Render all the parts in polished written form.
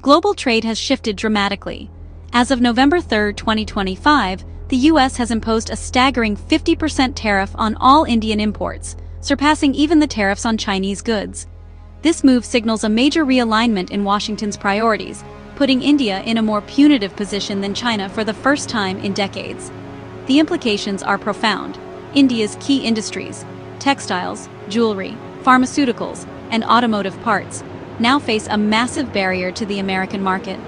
Global trade has shifted dramatically. As of November 3, 2025, the US has imposed a staggering 50% tariff on all Indian imports, surpassing even the tariffs on Chinese goods. This move signals a major realignment in Washington's priorities, putting India in a more punitive position than China for the first time in decades. The implications are profound. India's key industries, textiles, jewelry, pharmaceuticals, and automotive parts, now face a massive barrier to the American market.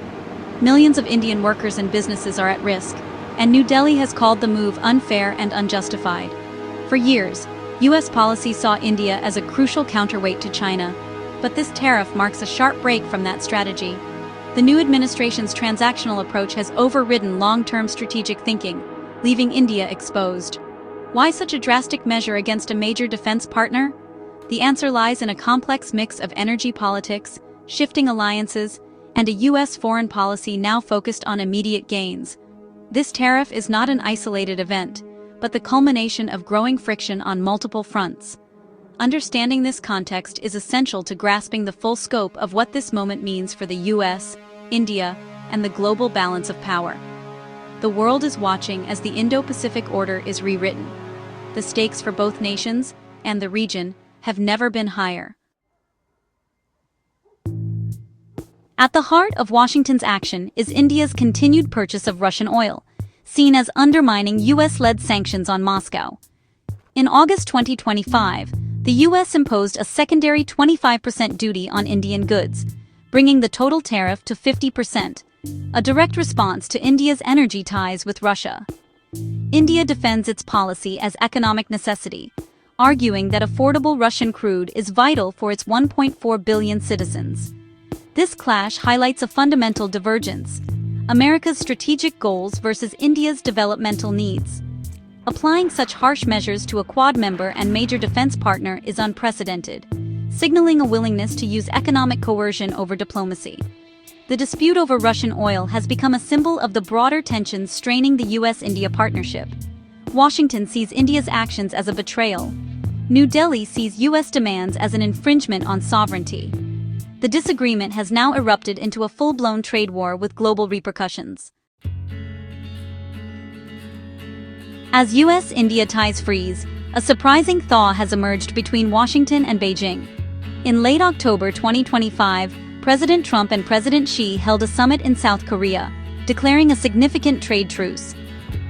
Millions of Indian workers and businesses are at risk, and New Delhi has called the move unfair and unjustified. For years, US policy saw India as a crucial counterweight to China, but this tariff marks a sharp break from that strategy. The new administration's transactional approach has overridden long-term strategic thinking, leaving India exposed. Why such a drastic measure against a major defense partner? The answer lies in a complex mix of energy politics, shifting alliances, and a US foreign policy now focused on immediate gains. This tariff is not an isolated event, but the culmination of growing friction on multiple fronts. Understanding this context is essential to grasping the full scope of what this moment means for the US, India, and the global balance of power. The world is watching as the Indo-Pacific order is rewritten. The stakes for both nations and the region have never been higher. At the heart of Washington's action is India's continued purchase of Russian oil, seen as undermining US-led sanctions on Moscow. In August 2025, the US imposed a secondary 25% duty on Indian goods, bringing the total tariff to 50%, a direct response to India's energy ties with Russia. India defends its policy as economic necessity, arguing that affordable Russian crude is vital for its 1.4 billion citizens. This clash highlights a fundamental divergence: America's strategic goals versus India's developmental needs. Applying such harsh measures to a Quad member and major defense partner is unprecedented, signaling a willingness to use economic coercion over diplomacy. The dispute over Russian oil has become a symbol of the broader tensions straining the US-India partnership. Washington sees India's actions as a betrayal. New Delhi sees US demands as an infringement on sovereignty. The disagreement has now erupted into a full-blown trade war with global repercussions. As US-India ties freeze, a surprising thaw has emerged between Washington and Beijing. In late October 2025, President Trump and President Xi held a summit in South Korea, declaring a significant trade truce.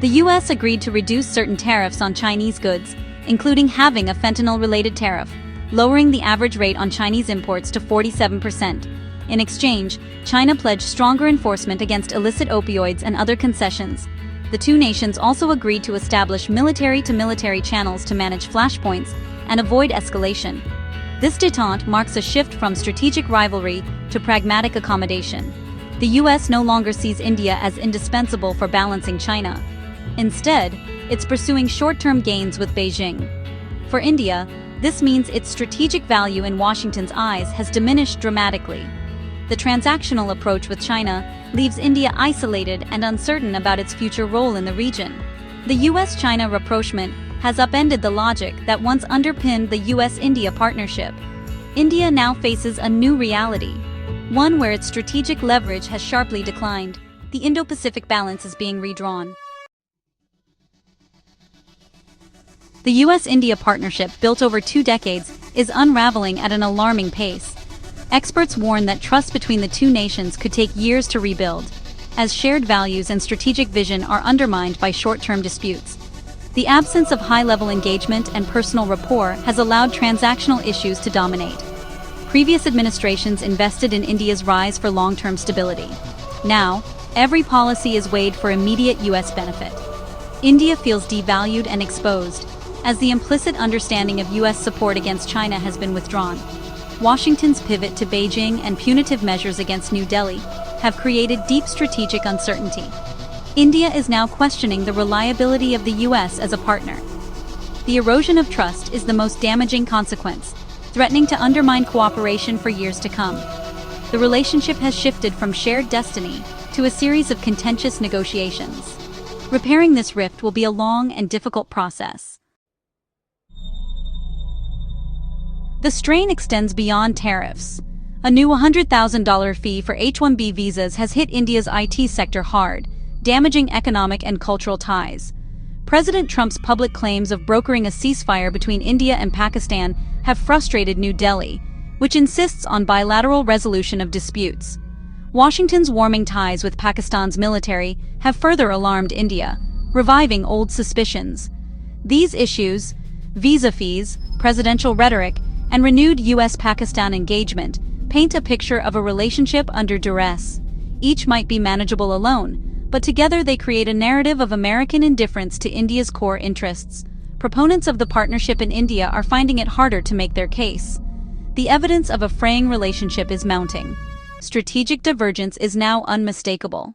The US agreed to reduce certain tariffs on Chinese goods, including halving a fentanyl-related tariff, lowering the average rate on Chinese imports to 47%. In exchange, China pledged stronger enforcement against illicit opioids and other concessions. The two nations also agreed to establish military-to-military channels to manage flashpoints and avoid escalation. This détente marks a shift from strategic rivalry to pragmatic accommodation. The US no longer sees India as indispensable for balancing China. Instead, it's pursuing short-term gains with Beijing. For India, this means its strategic value in Washington's eyes has diminished dramatically. The transactional approach with China leaves India isolated and uncertain about its future role in the region. The US-China rapprochement has upended the logic that once underpinned the US-India partnership. India now faces a new reality, one where its strategic leverage has sharply declined. The Indo-Pacific balance is being redrawn. The US-India partnership, built over 2 decades, is unraveling at an alarming pace. Experts warn that trust between the two nations could take years to rebuild, as shared values and strategic vision are undermined by short-term disputes. The absence of high-level engagement and personal rapport has allowed transactional issues to dominate. Previous administrations invested in India's rise for long-term stability. Now, every policy is weighed for immediate US benefit. India feels devalued and exposed, as the implicit understanding of US support against China has been withdrawn. Washington's pivot to Beijing and punitive measures against New Delhi have created deep strategic uncertainty. India is now questioning the reliability of the US as a partner. The erosion of trust is the most damaging consequence, threatening to undermine cooperation for years to come. The relationship has shifted from shared destiny to a series of contentious negotiations. Repairing this rift will be a long and difficult process. The strain extends beyond tariffs. A new $100,000 fee for H-1B visas has hit India's IT sector hard, damaging economic and cultural ties. President Trump's public claims of brokering a ceasefire between India and Pakistan have frustrated New Delhi, which insists on bilateral resolution of disputes. Washington's warming ties with Pakistan's military have further alarmed India, reviving old suspicions. These issues, visa fees, presidential rhetoric, and renewed U.S.-Pakistan engagement paint a picture of a relationship under duress. Each might be manageable alone, but together they create a narrative of American indifference to India's core interests. Proponents of the partnership in India are finding it harder to make their case. The evidence of a fraying relationship is mounting. Strategic divergence is now unmistakable.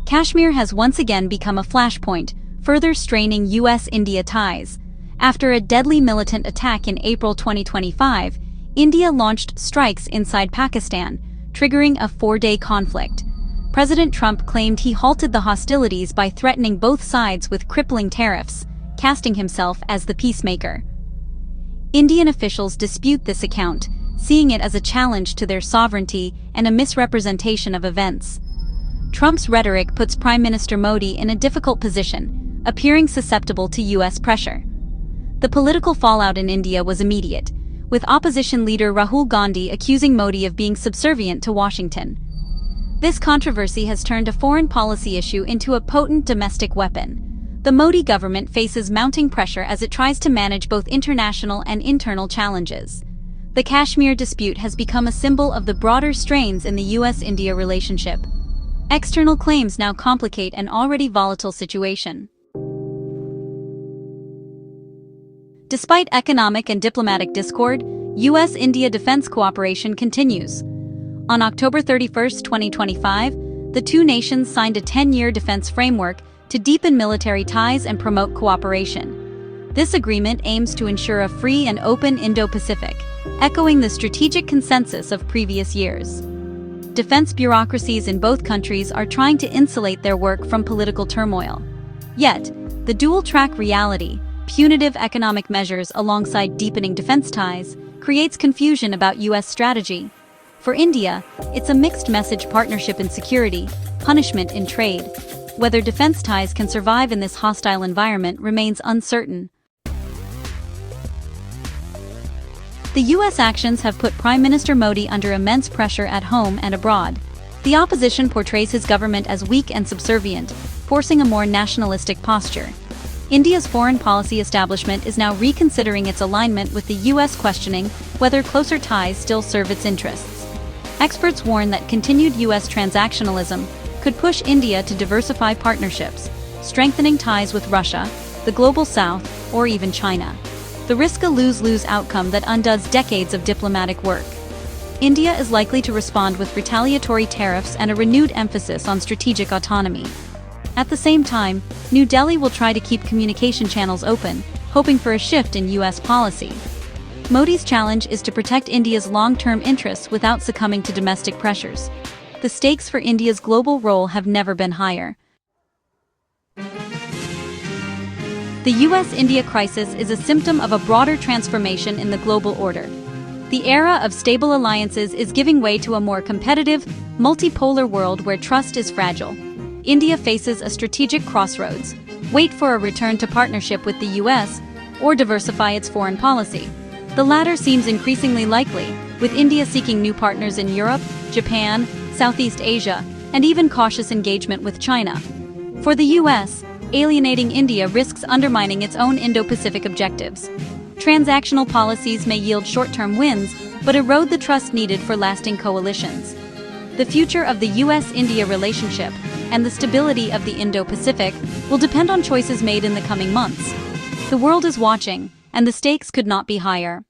Kashmir has once again become a flashpoint, further straining U.S.-India ties. After a deadly militant attack in April 2025, India launched strikes inside Pakistan, triggering a 4-day conflict. President Trump claimed he halted the hostilities by threatening both sides with crippling tariffs, casting himself as the peacemaker. Indian officials dispute this account, seeing it as a challenge to their sovereignty and a misrepresentation of events. Trump's rhetoric puts Prime Minister Modi in a difficult position, appearing susceptible to U.S. pressure. The political fallout in India was immediate, with opposition leader Rahul Gandhi accusing Modi of being subservient to Washington. This controversy has turned a foreign policy issue into a potent domestic weapon. The Modi government faces mounting pressure as it tries to manage both international and internal challenges. The Kashmir dispute has become a symbol of the broader strains in the U.S.-India relationship. External claims now complicate an already volatile situation. Despite economic and diplomatic discord, U.S.-India defense cooperation continues. On October 31, 2025, the two nations signed a 10-year defense framework to deepen military ties and promote cooperation. This agreement aims to ensure a free and open Indo-Pacific, echoing the strategic consensus of previous years. Defense bureaucracies in both countries are trying to insulate their work from political turmoil. Yet, the dual-track reality, punitive economic measures alongside deepening defense ties, creates confusion about U.S. strategy. For India, it's a mixed-message partnership in security, punishment in trade. Whether defense ties can survive in this hostile environment remains uncertain. The U.S. actions have put Prime Minister Modi under immense pressure at home and abroad. The opposition portrays his government as weak and subservient, forcing a more nationalistic posture. India's foreign policy establishment is now reconsidering its alignment with the U.S., questioning whether closer ties still serve its interests. Experts warn that continued U.S. transactionalism could push India to diversify partnerships, strengthening ties with Russia, the Global South, or even China. The risk a lose-lose outcome that undoes decades of diplomatic work. India is likely to respond with retaliatory tariffs and a renewed emphasis on strategic autonomy. At the same time, New Delhi will try to keep communication channels open, hoping for a shift in U.S. policy. Modi's challenge is to protect India's long-term interests without succumbing to domestic pressures. The stakes for India's global role have never been higher. The U.S.-India crisis is a symptom of a broader transformation in the global order. The era of stable alliances is giving way to a more competitive, multipolar world where trust is fragile. India faces a strategic crossroads: wait for a return to partnership with the U.S., or diversify its foreign policy. The latter seems increasingly likely, with India seeking new partners in Europe, Japan, Southeast Asia, and even cautious engagement with China. For the U.S., alienating India risks undermining its own Indo-Pacific objectives. Transactional policies may yield short-term wins, but erode the trust needed for lasting coalitions. The future of the U.S.-India relationship and the stability of the Indo-Pacific will depend on choices made in the coming months. The world is watching, and the stakes could not be higher.